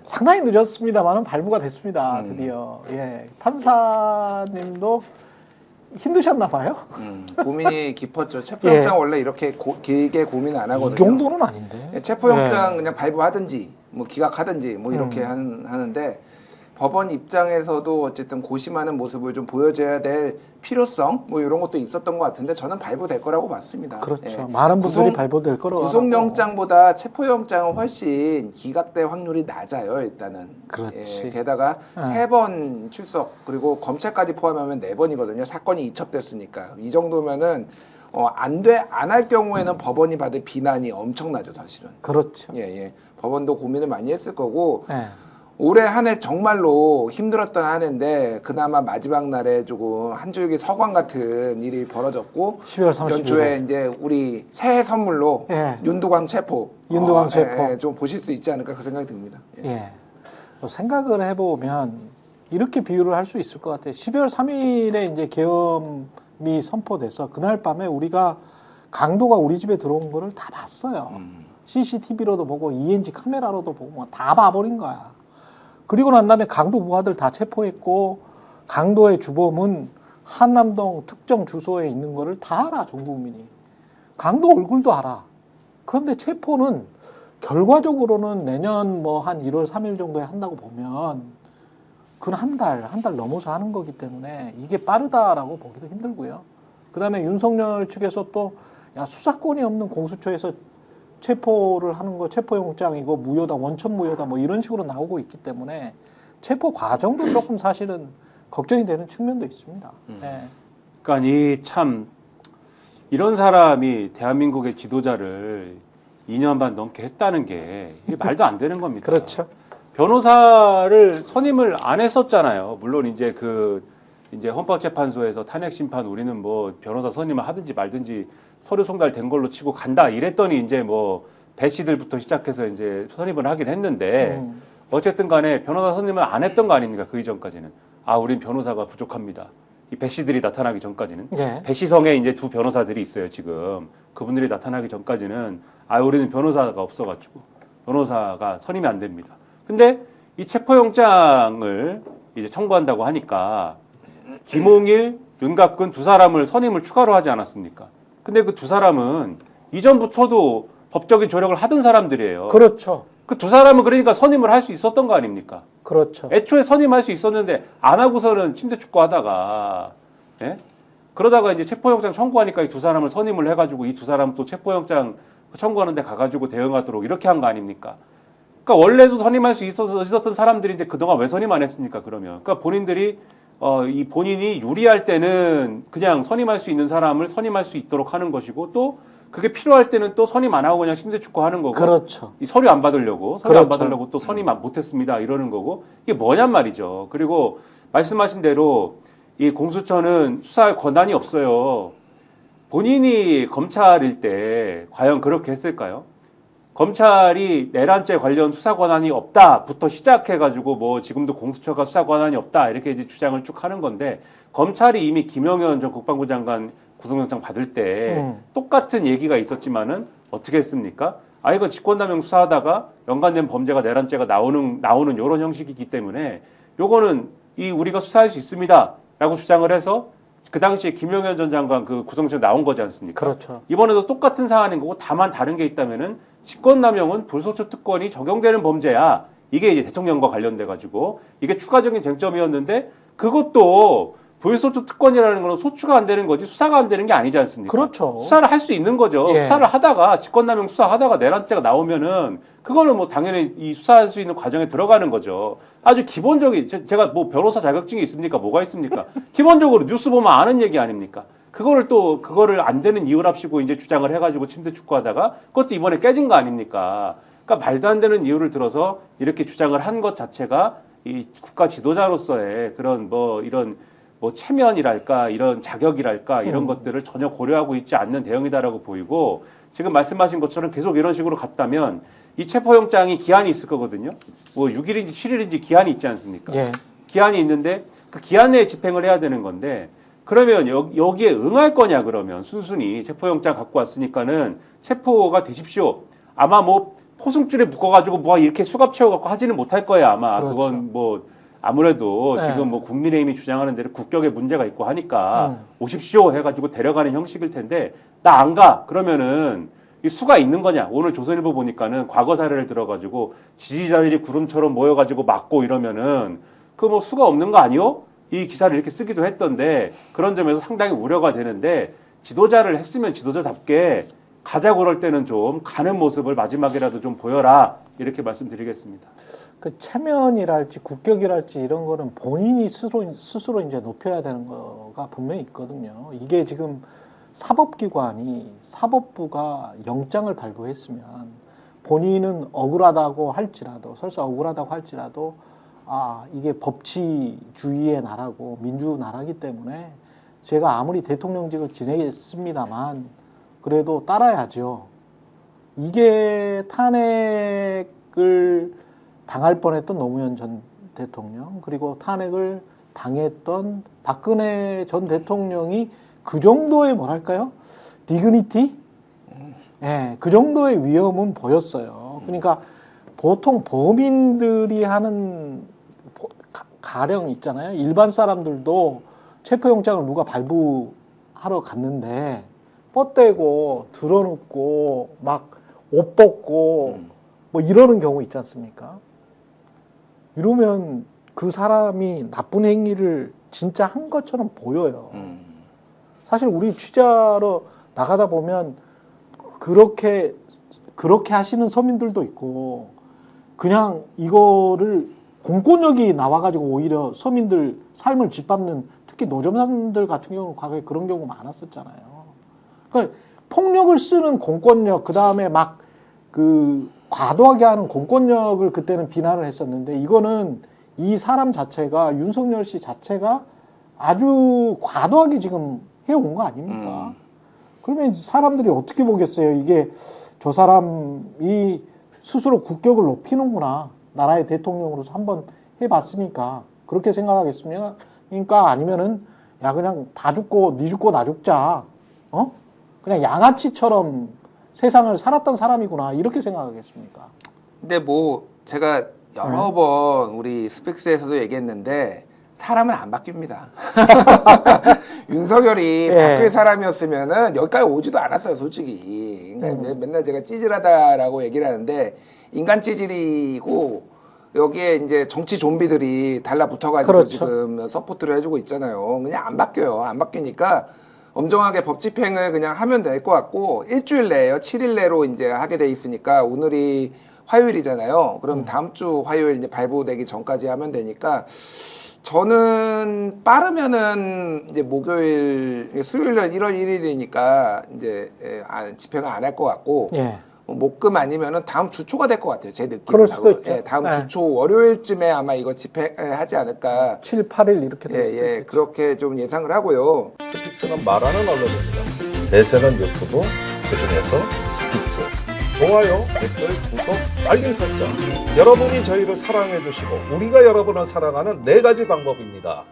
상당히 늦었습니다만은 발부가 됐습니다. 드디어. 예. 판사님도 힘드셨나 봐요. 고민이 깊었죠. 체포영장 원래 이렇게 길게 고민 안 하거든요. 이 정도는 아닌데. 체포영장 그냥 발부하든지 뭐 기각하든지 뭐 이렇게 하는데 법원 입장에서도 어쨌든 고심하는 모습을 좀 보여줘야 될 필요성 뭐 이런 것도 있었던 것 같은데 저는 발부될 거라고 봤습니다. 그렇죠. 예. 많은 분들이 발부될 거라고. 구속영장보다 체포영장은 훨씬 기각될 확률이 낮아요. 일단은. 그렇지. 예. 게다가 3번 출석 그리고 검찰까지 포함하면 4번이거든요. 사건이 이첩됐으니까 이 정도면은 안 할 경우에는 법원이 받을 비난이 엄청나죠, 사실은. 그렇죠. 예. 법원도 고민을 많이 했을 거고. 예. 올해 한 해 정말로 힘들었던 한 해인데 그나마 마지막 날에 조금 한 줄기 서광 같은 일이 벌어졌고 12월 30일 연초에 이제 우리 새해 선물로 예. 윤두광 체포 좀 보실 수 있지 않을까 그 생각이 듭니다. 예. 생각을 해보면 이렇게 비유를 할 수 있을 것 같아요. 12월 3일에 이제 계엄이 선포돼서 그날 밤에 우리가 강도가 우리 집에 들어온 거를 다 봤어요. CCTV로도 보고 ENG 카메라로도 보고 다 봐버린 거야. 그리고 난 다음에 강도 부하들 다 체포했고 강도의 주범은 한남동 특정 주소에 있는 거를 다 알아, 전 국민이. 강도 얼굴도 알아. 그런데 체포는 결과적으로는 내년 뭐 한 1월 3일 정도에 한다고 보면 그건 한 달 넘어서 하는 거기 때문에 이게 빠르다라고 보기도 힘들고요. 그 다음에 윤석열 측에서 또 야, 수사권이 없는 공수처에서 체포를 하는 거 체포영장이고 무효다, 원천 무효다 뭐 이런 식으로 나오고 있기 때문에 체포 과정도 조금 사실은 걱정이 되는 측면도 있습니다. 네. 그러니까 이 참 이런 사람이 대한민국의 지도자를 2년 반 넘게 했다는 게 이게 말도 안 되는 겁니다. 그렇죠. 변호사를 선임을 안 했었잖아요. 물론 이제 이제 헌법재판소에서 탄핵 심판 우리는 뭐 변호사 선임을 하든지 말든지 서류 송달된 걸로 치고 간다 이랬더니 이제 뭐 배씨들부터 시작해서 이제 선임을 하긴 했는데 어쨌든 간에 변호사 선임을 안 했던 거 아닙니까? 그 이전까지는. 아, 우린 변호사가 부족합니다. 이 배씨들이 나타나기 전까지는. 네. 배씨성에 이제 두 변호사들이 있어요, 지금. 그분들이 나타나기 전까지는 아, 우리는 변호사가 없어가지고 변호사가 선임이 안 됩니다. 근데 이 체포영장을 이제 청구한다고 하니까 김홍일, 윤갑근 두 사람을 선임을 추가로 하지 않았습니까? 근데 그 두 사람은 이전부터도 법적인 조력을 하던 사람들이에요. 그렇죠. 그 두 사람은 그러니까 선임을 할 수 있었던 거 아닙니까? 그렇죠. 애초에 선임할 수 있었는데 안 하고서는 침대 축구 하다가 예? 그러다가 이제 체포영장 청구하니까 이 두 사람을 선임을 해가지고 이 두 사람 또 체포영장 청구하는데 가가지고 대응하도록 이렇게 한 거 아닙니까? 그러니까 원래도 선임할 수 있었던 사람들인데 그동안 왜 선임 안 했습니까? 그러면 그러니까 본인들이 이 본인이 유리할 때는 그냥 선임할 수 있는 사람을 선임할 수 있도록 하는 것이고 또 그게 필요할 때는 또 선임 안 하고 그냥 침대 축구 하는 거고. 그렇죠. 이 서류 안 받으려고 그렇죠. 안 받으려고 또 선임 못했습니다 이러는 거고 이게 뭐냔 말이죠. 그리고 말씀하신 대로 이 공수처는 수사할 권한이 없어요. 본인이 검찰일 때 과연 그렇게 했을까요? 검찰이 내란죄 관련 수사 권한이 없다부터 시작해가지고 뭐 지금도 공수처가 수사 권한이 없다 이렇게 이제 주장을 쭉 하는 건데 검찰이 이미 김영현 전 국방부 장관 구속영장 받을 때 똑같은 얘기가 있었지만은 어떻게 했습니까? 아 이건 직권남용 수사하다가 연관된 범죄가 내란죄가 나오는 이런 형식이기 때문에 요거는 우리가 수사할 수 있습니다라고 주장을 해서 그 당시에 김영현 전 장관 그 구속영장 나온 거지 않습니까? 그렇죠. 이번에도 똑같은 사안인 거고 다만 다른 게 있다면은 직권남용은 불소추 특권이 적용되는 범죄야. 이게 이제 대통령과 관련돼 가지고 이게 추가적인 쟁점이었는데 그것도 불소추 특권이라는 거는 소추가 안 되는 거지 수사가 안 되는 게 아니지 않습니까? 그렇죠. 수사를 할 수 있는 거죠. 예. 수사를 하다가 직권남용 수사하다가 내란죄가 나오면은 그거는 뭐 당연히 이 수사할 수 있는 과정에 들어가는 거죠. 아주 기본적인 제가 뭐 변호사 자격증이 있습니까? 뭐가 있습니까? 기본적으로 뉴스 보면 아는 얘기 아닙니까? 그거를 안 되는 이유랍시고 이제 주장을 해가지고 침대 축구하다가 그것도 이번에 깨진 거 아닙니까? 그러니까 말도 안 되는 이유를 들어서 이렇게 주장을 한 것 자체가 이 국가 지도자로서의 그런 이런 체면이랄까 이런 자격이랄까 이런 것들을 전혀 고려하고 있지 않는 대응이다라고 보이고 지금 말씀하신 것처럼 계속 이런 식으로 갔다면 이 체포영장이 기한이 있을 거거든요. 뭐 6일인지 7일인지 기한이 있지 않습니까? 예. 기한이 있는데 그 기한 내에 집행을 해야 되는 건데 그러면 여기에 응할 거냐 그러면 순순히 체포영장 갖고 왔으니까는 체포가 되십시오. 아마 뭐 포승줄에 묶어가지고 뭐 이렇게 수갑 채워갖고 하지는 못할 거예요 아마. 그렇죠. 그건 뭐 아무래도 네. 지금 뭐 국민의힘이 주장하는 대로 국격에 문제가 있고 하니까 오십시오 해가지고 데려가는 형식일 텐데 나 안 가 그러면은 이 수가 있는 거냐? 오늘 조선일보 보니까는 과거 사례를 들어가지고 지지자들이 구름처럼 모여가지고 막고 이러면은 그 뭐 수가 없는 거 아니요? 이 기사를 이렇게 쓰기도 했던데 그런 점에서 상당히 우려가 되는데 지도자를 했으면 지도자답게 가자 그럴 때는 좀 가는 모습을 마지막이라도 좀 보여라 이렇게 말씀드리겠습니다. 그 체면이랄지 국격이랄지 이런 거는 본인이 스스로 이제 높여야 되는 거가 분명히 있거든요. 이게 지금 사법기관이 사법부가 영장을 발부했으면 본인은 억울하다고 할지라도 설사 억울하다고 할지라도 아 이게 법치주의의 나라고 민주나라기 때문에 제가 아무리 대통령직을 지내겠습니다만 그래도 따라야죠. 이게 탄핵을 당할 뻔했던 노무현 전 대통령 그리고 탄핵을 당했던 박근혜 전 대통령이 그 정도의 뭐랄까요? 디그니티? 예, 그 정도의 위험은 보였어요. 그러니까 보통 범인들이 하는 가령 있잖아요. 일반 사람들도 체포영장을 누가 발부하러 갔는데 뻗대고 드러눕고 막 옷 벗고 뭐 이러는 경우 있지 않습니까? 이러면 그 사람이 나쁜 행위를 진짜 한 것처럼 보여요. 사실 우리 취재하러 나가다 보면 그렇게 하시는 서민들도 있고 그냥 이거를 공권력이 나와가지고 오히려 서민들 삶을 짓밟는 특히 노점상들 같은 경우는 과거에 그런 경우 많았었잖아요. 그러니까 폭력을 쓰는 공권력 그 다음에 막 그 과도하게 하는 공권력을 그때는 비난을 했었는데 이거는 이 사람 자체가 윤석열 씨 자체가 아주 과도하게 지금 해온 거 아닙니까? 그러면 사람들이 어떻게 보겠어요? 이게 저 사람이 스스로 국격을 높이는구나. 나라의 대통령으로서 한번 해봤으니까 그렇게 생각하겠습니까? 그러니까 아니면은 야 그냥 다 죽고 니 죽고 나 죽자. 어? 그냥 양아치처럼 세상을 살았던 사람이구나 이렇게 생각하겠습니까? 근데 뭐 제가 여러 번 우리 스픽스에서도 얘기했는데 사람은 안 바뀝니다. 윤석열이 바뀔 사람이었으면은 여기까지 오지도 않았어요, 솔직히. 그러니까 맨날 제가 찌질하다라고 얘기를 하는데 인간 찌질이고 여기에 이제 정치 좀비들이 달라붙어가지고 그렇죠. 지금 서포트를 해주고 있잖아요. 그냥 안 바뀌어요. 안 바뀌니까 엄정하게 법 집행을 그냥 하면 될 것 같고 일주일 내에요. 7일 내로 이제 하게 돼 있으니까 오늘이 화요일이잖아요. 그럼 다음 주 화요일 이제 발부되기 전까지 하면 되니까 저는 빠르면은 이제 목요일, 수요일은 1월 1일이니까 이제 집행을 안 할 것 같고 목금 아니면은 다음 주 초가 될 것 같아요. 제 느낌은. 그럴 수도 있죠. 예, 다음 주 초 월요일쯤에 아마 이거 집행하지 않을까. 7, 8일 이렇게 될 수도 있겠죠. 그렇게 좀 예상을 하고요. 스픽스는 말하는 언론입니다. 대세는 유튜브, 그중에서 스픽스. 좋아요, 댓글, 구독, 알림 설정. 여러분이 저희를 사랑해 주시고 우리가 여러분을 사랑하는 4가지 방법입니다.